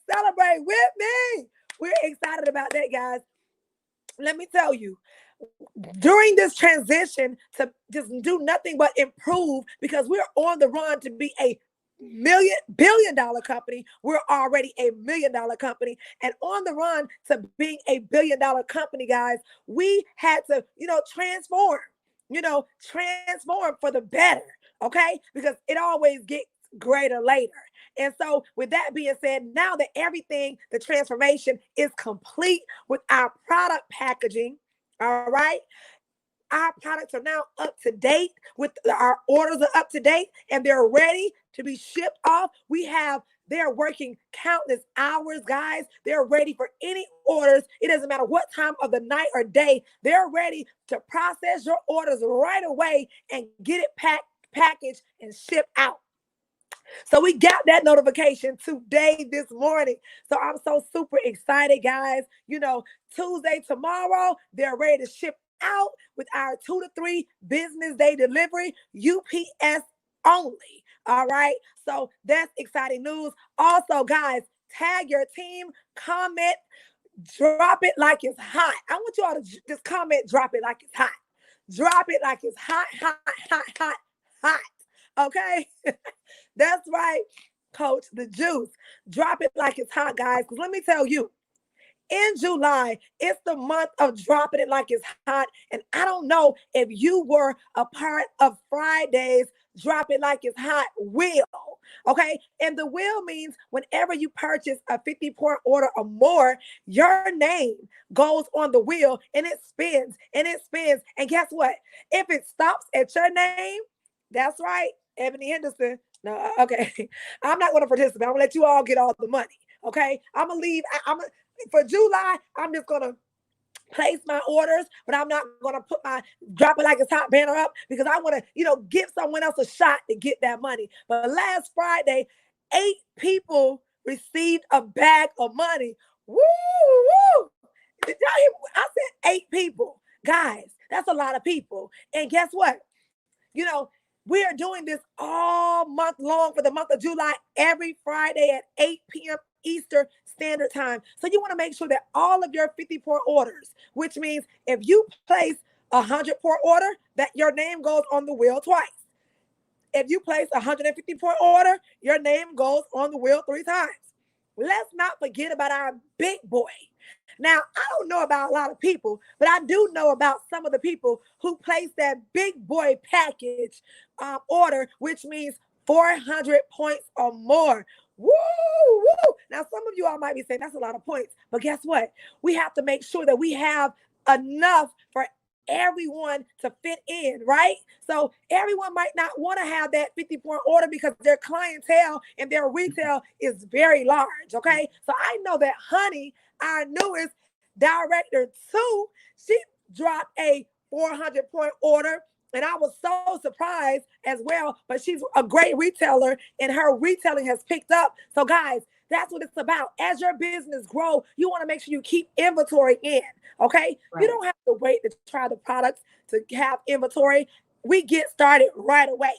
Celebrate with me. We're excited about that, guys. Let me tell you, during this transition to just do nothing but improve, because we're on the run to be a billion-dollar company. We're already a $1 million company, and on the run to being a billion-dollar company, guys, we had to, transform for the better, okay? Because it always gets greater later. And so with that being said, now that everything, the transformation is complete with our product packaging, all right, our products are now up to date, with our orders are up to date, and they're ready to be shipped off. They're working countless hours, guys. They're ready for any orders. It doesn't matter what time of the night or day. They're ready to process your orders right away and get it packaged and shipped out. So we got that notification today, this morning. So I'm so super excited, guys. Tuesday, tomorrow, they're ready to ship out with our 2 to 3 business day delivery, UPS only. All right. So that's exciting news. Also, guys, tag your team, comment, drop it like it's hot. I want you all to just comment, drop it like it's hot. Drop it like it's hot, hot, hot, hot, hot. Okay. That's right, Coach, the juice. Drop it like it's hot, guys. Because let me tell you, in July, it's the month of dropping it like it's hot. And I don't know if you were a part of Friday's Drop It Like It's Hot wheel. Okay. And the wheel means whenever you purchase a 50-point order or more, your name goes on the wheel and it spins and it spins. And guess what? If it stops at your name, that's right, Ebony Henderson. No, okay. I'm not going to participate. I'm going to let you all get all the money. Okay. I'm going to leave. For July, I'm just going to place my orders, but I'm not going to put my Drop It Like It's Hot banner up because I want to, give someone else a shot to get that money. But last Friday, 8 people received a bag of money. Woo, woo. Did y'all hear? I said 8 people. Guys, that's a lot of people. And guess what? We are doing this all month long for the month of July, every Friday at 8 p.m. Eastern Standard Time. So you want to make sure that all of your 50-point orders, which means if you place a 100-point order, that your name goes on the wheel twice. If you place a 150-point order, your name goes on the wheel 3 times. Let's not forget about our big boy. Now, I don't know about a lot of people, but I do know about some of the people who placed that big boy package order, which means 400 points or more. Woo, woo. Now, some of you all might be saying that's a lot of points, but guess what? We have to make sure that we have enough for everyone to fit in, right? So everyone might not want to have that 50-point order because their clientele and their retail is very large, okay? So I know that Honey, our newest director too, she dropped a 400-point order, and I was so surprised as well, but she's a great retailer and her retailing has picked up. So guys, that's what it's about. As your business grows, you want to make sure you keep inventory in, okay? Right. You don't have to wait to try the products to have inventory. We get started right away.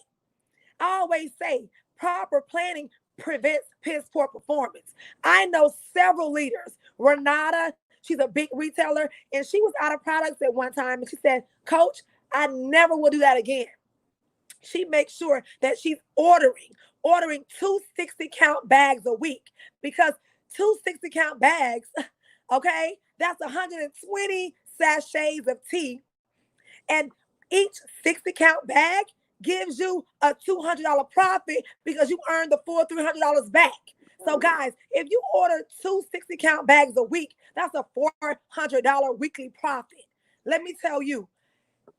I always say proper planning prevents piss poor performance. I know several leaders. Renata, she's a big retailer, and she was out of products at one time, and she said, Coach, I never will do that again. She makes sure that she's ordering 2 60-count bags a week, because 2 60-count bags, okay, that's 120 sachets of tea. And each 60-count bag gives you a $200 profit because you earn the full $300 back. So guys, if you order 2 60-count bags a week, that's a $400 weekly profit. Let me tell you,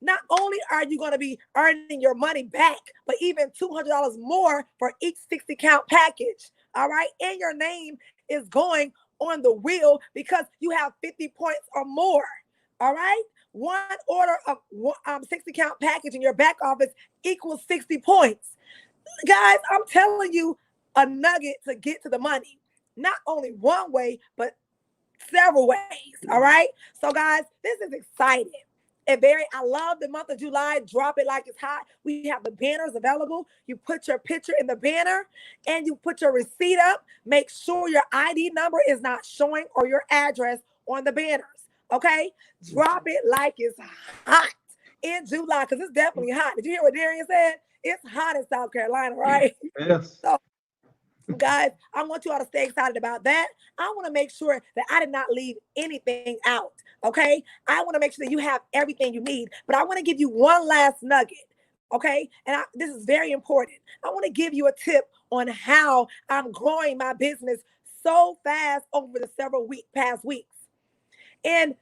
not only are you going to be earning your money back, but even $200 more for each 60 count package. All right. And your name is going on the wheel because you have 50 points or more. All right. One order of 60 count package in your back office equals 60 points. Guys, I'm telling you a nugget to get to the money. Not only one way, but several ways. All right. So guys, this is exciting. And I love the month of July. Drop it like it's hot. We have the banners available. You put your picture in the banner and you put your receipt up. Make sure your ID number is not showing or your address on the banners. Okay? Drop it like it's hot in July because it's definitely hot. Did you hear what Darian said? It's hot in South Carolina, right? Yes. So, guys, I want you all to stay excited about that. I want to make sure that I did not leave anything out. Okay. I want to make sure that you have everything you need, but I want to give you one last nugget. Okay. And this is very important. I want to give you a tip on how I'm growing my business so fast over the past weeks. And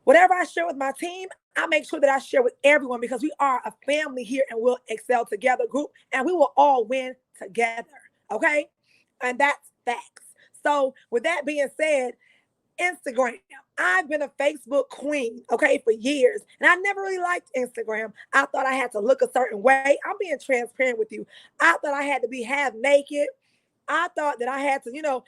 whatever I share with my team, I make sure that I share with everyone because we are a family here and we'll excel together group and we will all win together. Okay. And that's facts. So with that being said, Instagram. I've been a Facebook queen, okay, for years. And I never really liked Instagram. I thought I had to look a certain way. I'm being transparent with you. I thought I had to be half naked. I thought that I had to,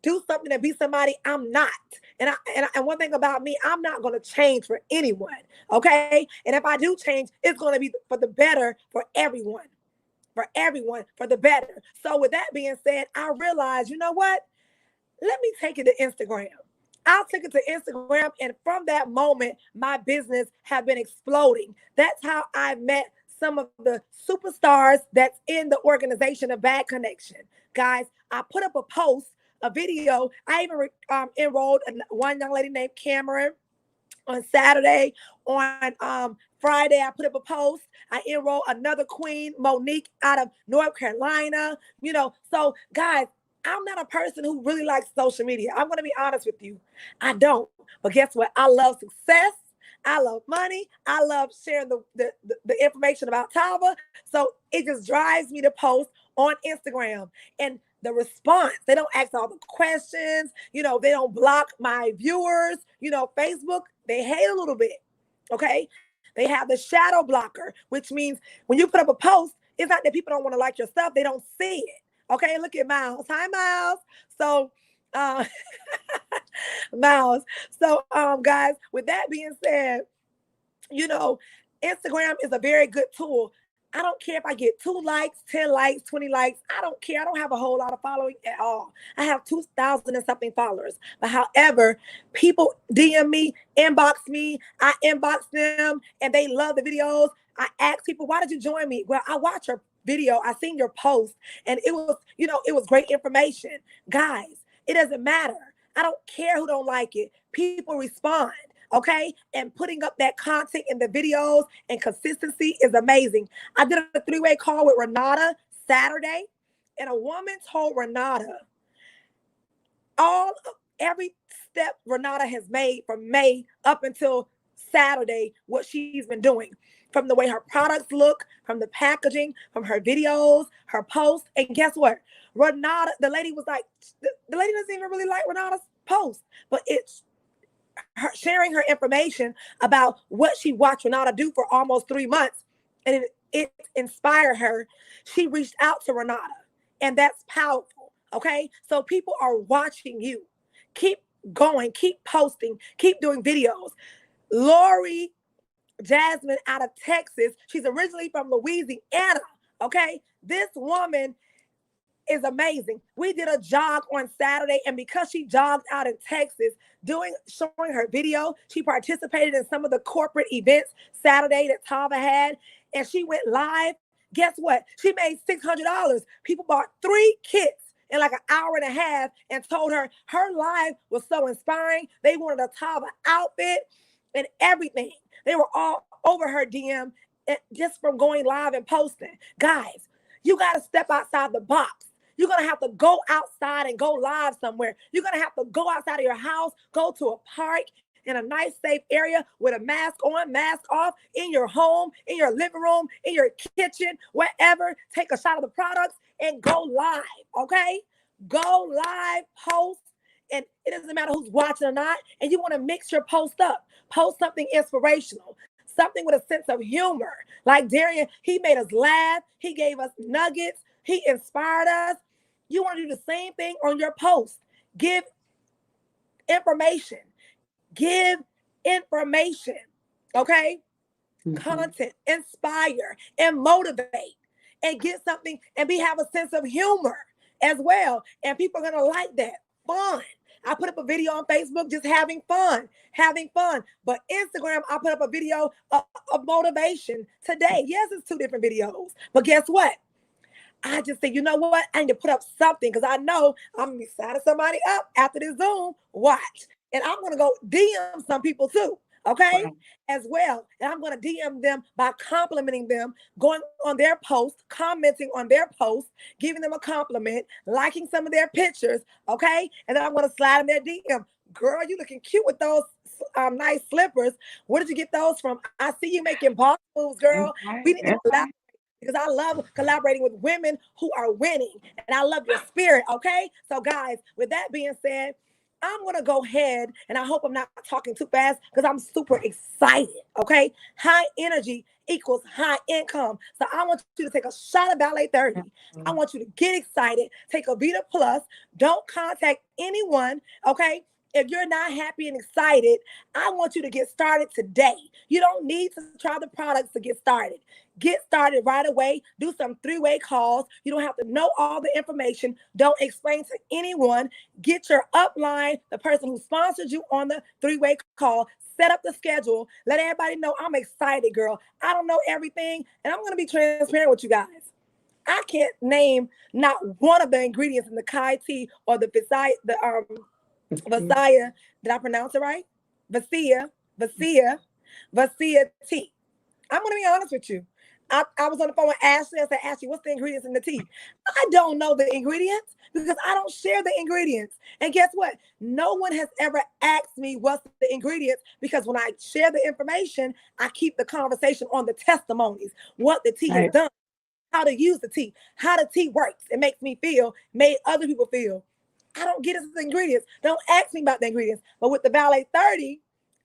do something to be somebody I'm not. And one thing about me, I'm not going to change for anyone, okay? And if I do change, it's going to be for the better for everyone. For everyone, for the better. So with that being said, I realized, you know what? Let me take it to Instagram. I'll take it to Instagram. And from that moment, my business have been exploding. That's how I met some of the superstars that's in the organization of Bad Connection. Guys, I put up a video. I even enrolled one young lady named Cameron on Saturday. On Friday, I put up a post. I enrolled another queen, Monique, out of North Carolina. So guys, I'm not a person who really likes social media. I'm going to be honest with you. I don't. But guess what? I love success. I love money. I love sharing the information about Tava. So it just drives me to post on Instagram. And the response, they don't ask all the questions. They don't block my viewers. Facebook, they hate a little bit. Okay? They have the shadow blocker, which means when you put up a post, it's not that people don't want to like your stuff. They don't see it. Okay, look at Miles. Hi, Miles. So, Miles. So, guys, with that being said, Instagram is a very good tool. I don't care if I get 2 likes, 10 likes, 20 likes. I don't care. I don't have a whole lot of following at all. I have 2,000 and something followers. But however, people DM me, inbox me. I inbox them and they love the videos. I ask people, why did you join me? Well, I watch your video. I seen your post and it was great information. Guys, it doesn't matter. I don't care who don't like it. People respond. Okay. And putting up that content in the videos and consistency is amazing. I did a 3-way call with Renata Saturday and a woman told Renata every step Renata has made from May up until Saturday, what she's been doing. From the way her products look, from the packaging, from her videos, her posts. And guess what? Renata, the lady was like, the lady doesn't even really like Renata's post, but it's her sharing her information about what she watched Renata do for almost 3 months. And it inspired her. She reached out to Renata and that's powerful. Okay. So people are watching you. Keep going, keep posting, keep doing videos. Lori Jasmine out of Texas. She's originally from Louisiana. Okay. This woman is amazing. We did a jog on Saturday, and because she jogged out in Texas, showing her video, she participated in some of the corporate events Saturday that Tava had, and she went live. Guess what? She made $600. People bought 3 kits in like an hour and a half and told her live was so inspiring. They wanted a Tava outfit and everything. They were all over her DM just from going live and posting. Guys, you got to step outside the box. You're going to have to go outside and go live somewhere. You're going to have to go outside of your house, go to a park, in a nice, safe area with a mask on, mask off, in your home, in your living room, in your kitchen, wherever. Take a shot of the products and go live, okay? Go live, post, and it doesn't matter who's watching or not, and you want to mix your post up. Post something inspirational, something with a sense of humor. Like Darian, he made us laugh. He gave us nuggets. He inspired us. You want to do the same thing on your post. Give information. Give information, okay? Content, inspire, and motivate, and get something, and have a sense of humor as well. And people are going to like that. Fun. I put up a video on Facebook just having fun. But Instagram, I put up a video of motivation today. Yes, it's 2 different videos. But guess what? I just said, you know what? I need to put up something because I know I'm going to be signing somebody up after this Zoom. Watch. And I'm going to go DM some people too. Okay, as well. And I'm going to DM them by complimenting them, going on their post, commenting on their post, giving them a compliment, liking some of their pictures. Okay, and then I'm going to slide in their DM. Girl, you looking cute with those nice slippers. Where did you get those from? I see you making boss moves, girl. We need to collaborate because I love collaborating with women who are winning, and I love your spirit. Okay, so guys, with that being said, I'm going to go ahead, and I hope I'm not talking too fast because I'm super excited, okay? High energy equals high income. So I want you to take a shot of Ballet 30. I want you to get excited. Take a Vita Plus. Don't contact anyone, okay? If you're not happy and excited, I want you to get started today. You don't need to try the products to get started. Get started right away. Do some 3-way calls. You don't have to know all the information. Don't explain to anyone. Get your upline, the person who sponsored you on the 3-way call. Set up the schedule. Let everybody know I'm excited, girl. I don't know everything, and I'm going to be transparent with you guys. I can't name not one of the ingredients in the Kai tea or the Visaia, did I pronounce it right? Visaia tea. I'm going to be honest with you. I was on the phone with Ashley. I said, Ashley, what's the ingredients in the tea? I don't know the ingredients because I don't share the ingredients. And guess what? No one has ever asked me what's the ingredients because when I share the information, I keep the conversation on the testimonies, what the tea has done, how to use the tea, how the tea works. It makes me feel, made other people feel. I don't get into the ingredients. Don't ask me about the ingredients. But with the Ballet 30,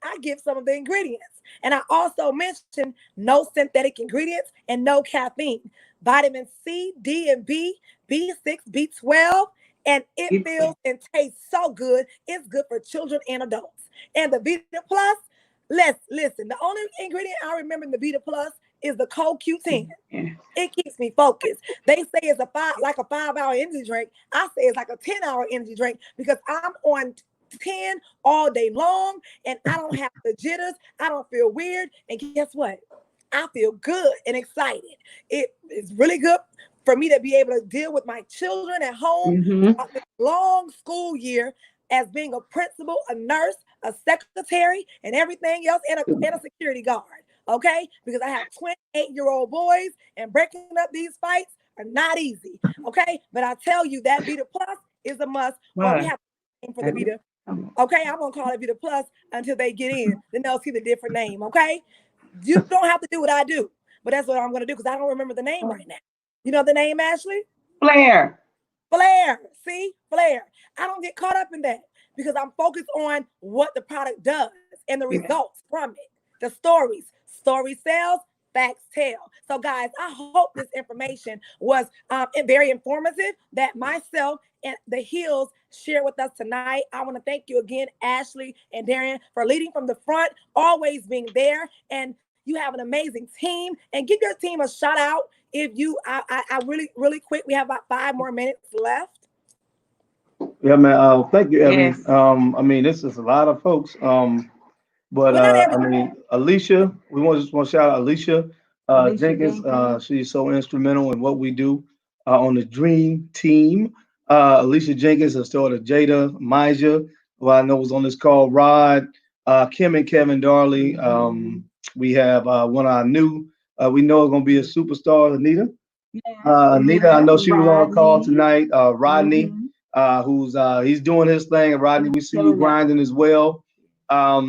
I give some of the ingredients. And I also mentioned no synthetic ingredients and no caffeine. Vitamin C, D, and B, B6, B12, and it feels and tastes so good. It's good for children and adults. And the Vita Plus, listen, the only ingredient I remember in the Vita Plus is the CoQ10. It keeps me focused. They say it's like a 5-hour energy drink. I say it's like a 10-hour energy drink because I'm on 10 all day long and I don't have the jitters. I don't feel weird. And guess what? I feel good and excited. It is really good for me to be able to deal with my children at home throughout this long school year as being a principal, a nurse, a secretary, and everything else, and a security guard. Okay? Because I have 28-year-old boys, and breaking up these fights are not easy. Okay? But I tell you, that Vita Plus is a must. Well, we have to name for the Vita. Okay? I'm going to call it Vita Plus until they get in. Then they'll see the different name. Okay? You don't have to do what I do, but that's what I'm going to do because I don't remember the name right now. You know the name, Ashley? Flair. See? Flair. I don't get caught up in that because I'm focused on what the product does and the results from it. The stories. Story sells, facts tell. So guys, I hope this information was very informative that myself and the Hills share with us tonight. I want to thank you again, Ashley and Darian, for leading from the front, always being there. And you have an amazing team. And give your team a shout out if you, I really quick, we have about 5 more minutes left. Yeah, man. Thank you, Ebony. Yes. I mean, this is a lot of folks. But I mean, Alicia, we just want to shout out Alicia Jenkins. She's so instrumental in what we do on the Dream Team. Alicia Jenkins has started Jada, Maja, who I know was on this call, Rod, Kim and Kevin Darley. We have one of our new, we know is going to be a superstar, Anita. Anita, I know she was on a call tonight. Rodney, who's he's doing his thing. And Rodney, we see you grinding as well. I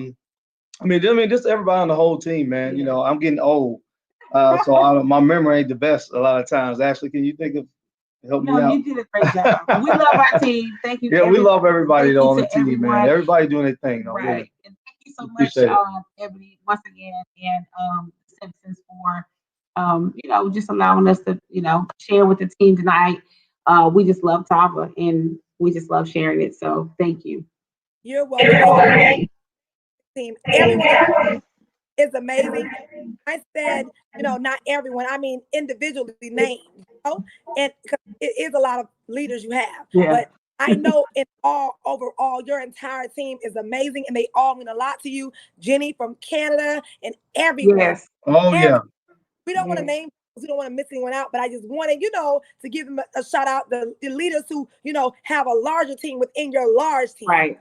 mean, just everybody on the whole team, man. You know, I'm getting old, so my memory ain't the best a lot of times. Ashley, can you think of help me No, out? you did a great job. We love our team. Thank you. Yeah, we love everybody Thank you on the to team, everyone. man. Everybody doing their thing, though, Right. really. And thank you so much, Appreciate it. Ebony, once again, and Simpsons for just allowing us to, share with the team tonight. We just love Tava and we just love sharing it. So thank you. You're welcome. Team. Everyone is amazing. I said, not everyone. I mean, individually named, and 'cause it is a lot of leaders you have. Yeah. But I know overall, your entire team is amazing, and they all mean a lot to you. Jenny from Canada and everyone. Yes. Oh, yeah. We don't want to name. We don't want to miss anyone out, but I just wanted, to give them a shout out, the leaders who, have a larger team within your large team. Right.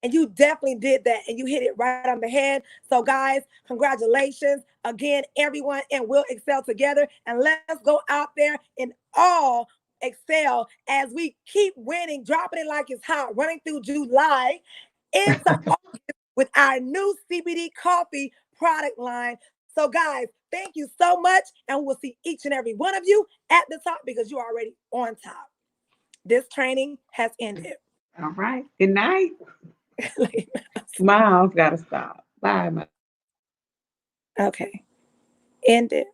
And you definitely did that, and you hit it right on the head. So, guys, congratulations again, everyone, and we'll excel together. And let's go out there and all excel as we keep winning, dropping it like it's hot, running through July into August with our new CBD coffee product line. So, guys, thank you so much, and we'll see each and every one of you at the top because you're already on top. This training has ended. All right. Good night. Miles gotta stop. Bye, Miles. Okay. End it.